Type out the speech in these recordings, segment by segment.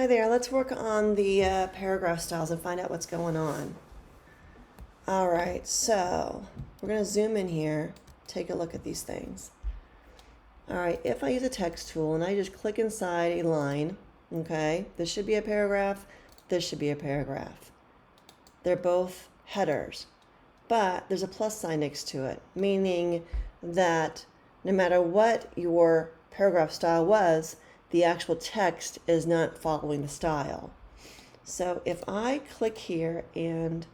Hi there, let's work on the paragraph styles and find out what's going on. All right, so we're going to zoom in here, take a look at these things. All right, if I use a text tool and I just click inside a line, okay, this should be a paragraph, this should be a paragraph. They're both headers, but there's a plus sign next to it, meaning that no matter what your paragraph style was, the actual text is not following the style. So if I click here and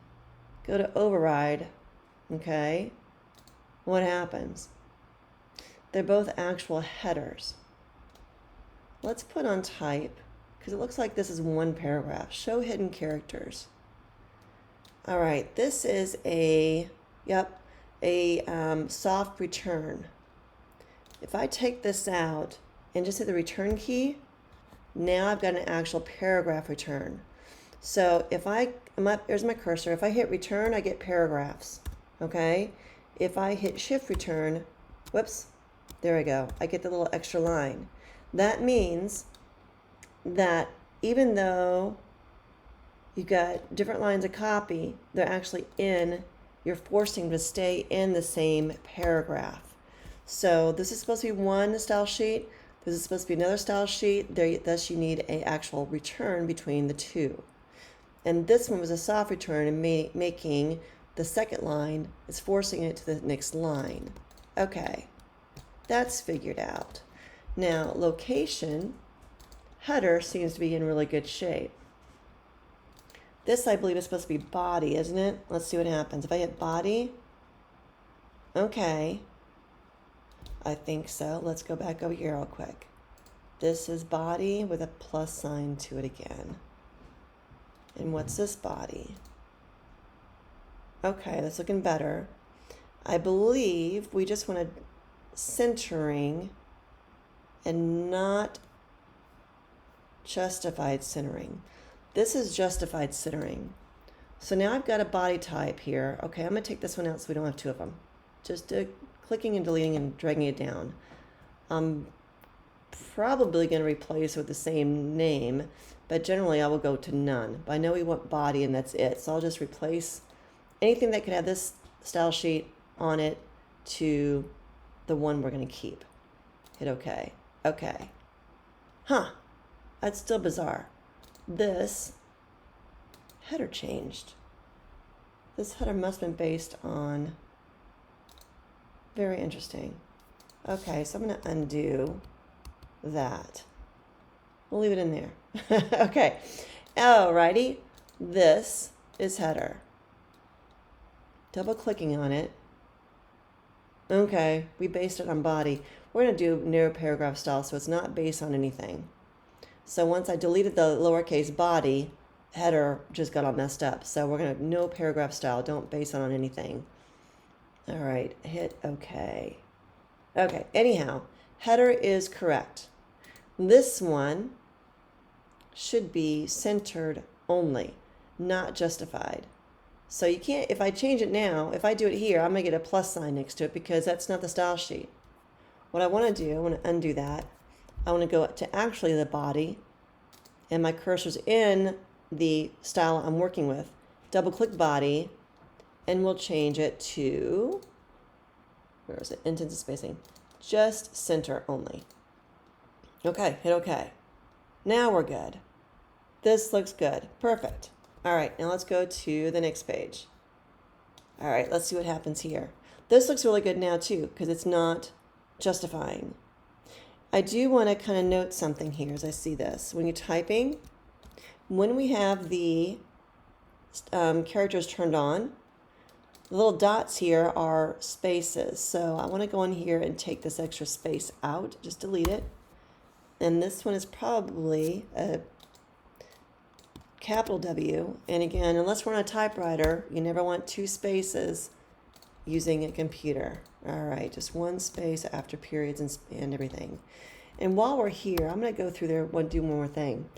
go to override, okay, what happens? They're both actual headers. Let's put on type, because it looks like this is one paragraph. Show hidden characters. All right, this is a soft return. If I take this out and just hit the return key, now I've got an actual paragraph return. So if here's my cursor. If I hit return, I get paragraphs, okay? If I hit shift return, whoops, there we go. I get the little extra line. That means that even though you've got different lines of copy, they're actually you're forcing to stay in the same paragraph. So this is supposed to be one style sheet. This is supposed to be another style sheet. Thus you need an actual return between the two. And this one was a soft return and making the second line, it's forcing it to the next line. Okay, that's figured out. Now location, header seems to be in really good shape. This, I believe, is supposed to be body, isn't it? Let's see what happens. If I hit body, okay, I think so. Let's go back over here real quick. This is body with a plus sign to it again. And what's this body? Okay, that's looking better. I believe we just wanted centering and not justified centering. This is justified centering. So now I've got a body type here. Okay, I'm going to take this one out so we don't have two of them. Just clicking and deleting and dragging it down. I'm probably going to replace with the same name, but generally I will go to none. But I know we want body and that's it. So I'll just replace anything that could have this style sheet on it to the one we're going to keep. Hit OK. OK. Huh. That's still bizarre. This header changed. This header must have been based on... Very interesting. Okay, so I'm going to undo that. We'll leave it in there. Okay. Alrighty. This is header. Double clicking on it. Okay, we based it on body. We're going to do no paragraph style, so it's not based on anything. So once I deleted the lowercase body, header just got all messed up. So we're going to no paragraph style. Don't base it on anything. All right, hit OK. Okay, anyhow, header is correct. This one should be centered only, not justified. So you can't, if I change it now, if I do it here, I'm going to get a plus sign next to it because that's not the style sheet. What I want to do, I want to undo that. I want to go to actually the body, and my cursor's in the style I'm working with. Double click body, and we'll change it to, where is it? Intensive spacing. Just center only. Okay, hit OK. Now we're good. This looks good. Perfect. All right, now let's go to the next page. All right, let's see what happens here. This looks really good now too, because it's not justifying. I do want to kind of note something here as I see this. When you're typing, when we have the characters turned on, the little dots here are spaces. So I want to go in here and take this extra space out, just delete it. And this one is probably a capital W. And again, unless we're on a typewriter, you never want two spaces using a computer. All right, just one space after periods and everything. And while we're here, I'm going to go through there and do one more thing.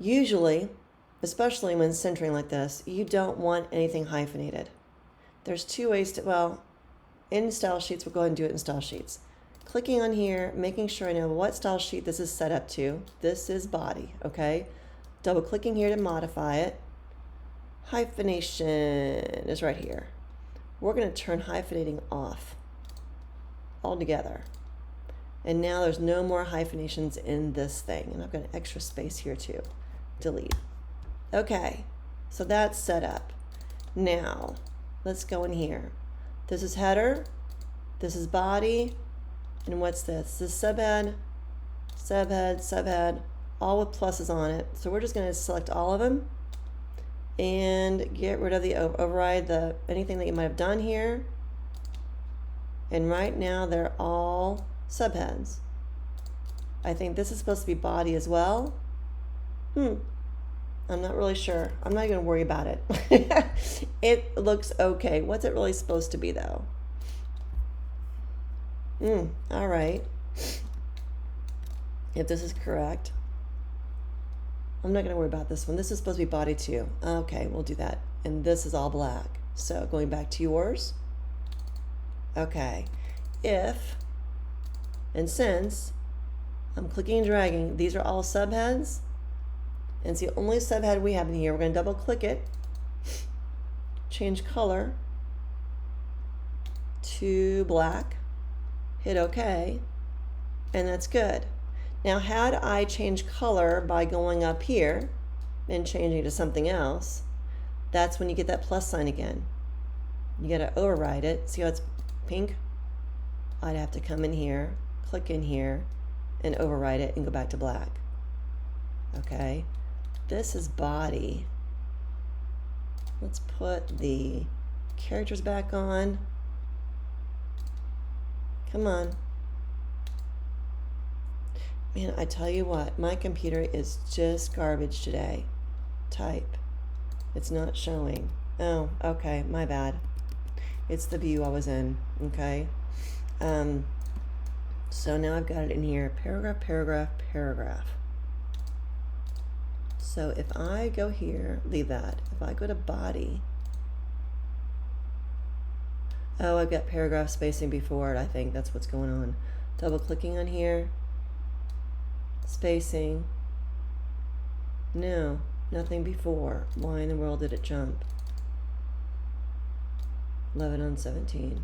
Usually, especially when centering like this, you don't want anything hyphenated. There's two ways to, well, in style sheets, we'll go ahead and do it in style sheets. clicking on here, making sure I know what style sheet this is set up to. This is body, okay? Double clicking here to modify it. Hyphenation is right here. We're going to turn hyphenating off altogether. And now there's no more hyphenations in this thing. And I've got an extra space here too. Delete. Okay, so that's set up. Now, let's go in here. This is header. This is body. And what's this? This is subhead, subhead, subhead, all with pluses on it. So we're just going to select all of them and get rid of the override, anything that you might have done here. And right now they're all subheads. I think this is supposed to be body as well. I'm not really sure. I'm not going to worry about it. It looks okay. What's it really supposed to be though? All right. If this is correct, I'm not going to worry about this one. This is supposed to be body too. Okay, we'll do that. And this is all black. So going back to yours. Okay. If and since I'm clicking and dragging, these are all subheads. And it's the only subhead we have in here. We're going to double click it, change color to black, hit OK, and that's good. Now, had I changed color by going up here and changing it to something else, that's when you get that plus sign again. You got to override it. See how it's pink? I'd have to come in here, click in here, and override it and go back to black. Okay, this is body. Let's put the characters back on. Come on. Man, I tell you what, my computer is just garbage today. Type. It's not showing. Oh, okay, my bad. It's the view I was in, okay? So now I've got it in here, paragraph, paragraph, paragraph. So if I go here, leave that. If I go to body, oh, I've got paragraph spacing before it. I think that's what's going on. Double clicking on here, spacing. No, nothing before. Why in the world did it jump? 11 on 17.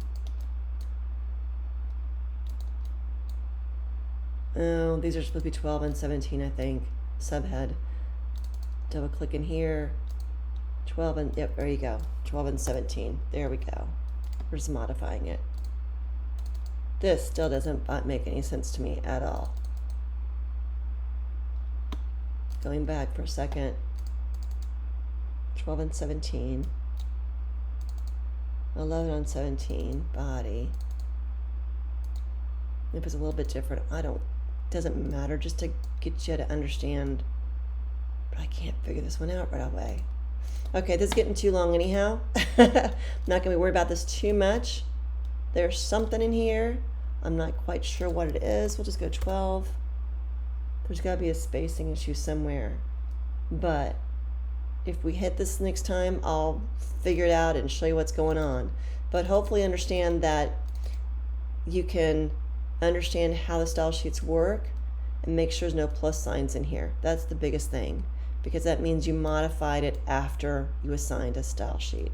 Oh, these are supposed to be 12 and 17, I think. Subhead. Double click in here. 12 and, yep, there you go. 12 and 17. There we go. We're just modifying it. This still doesn't make any sense to me at all. Going back for a second. 12 and 17. 11 on 17. Body. It was a little bit different. Doesn't matter, just to get you to understand. But I can't figure this one out right away. Okay, this is getting too long anyhow. I'm not gonna be worried about this too much. There's something in here. I'm not quite sure what it is. We'll just go 12. There's gotta be a spacing issue somewhere. But if we hit this next time, I'll figure it out and show you what's going on. But hopefully understand that you can understand how the style sheets work and make sure there's no plus signs in here. That's the biggest thing, because that means you modified it after you assigned a style sheet.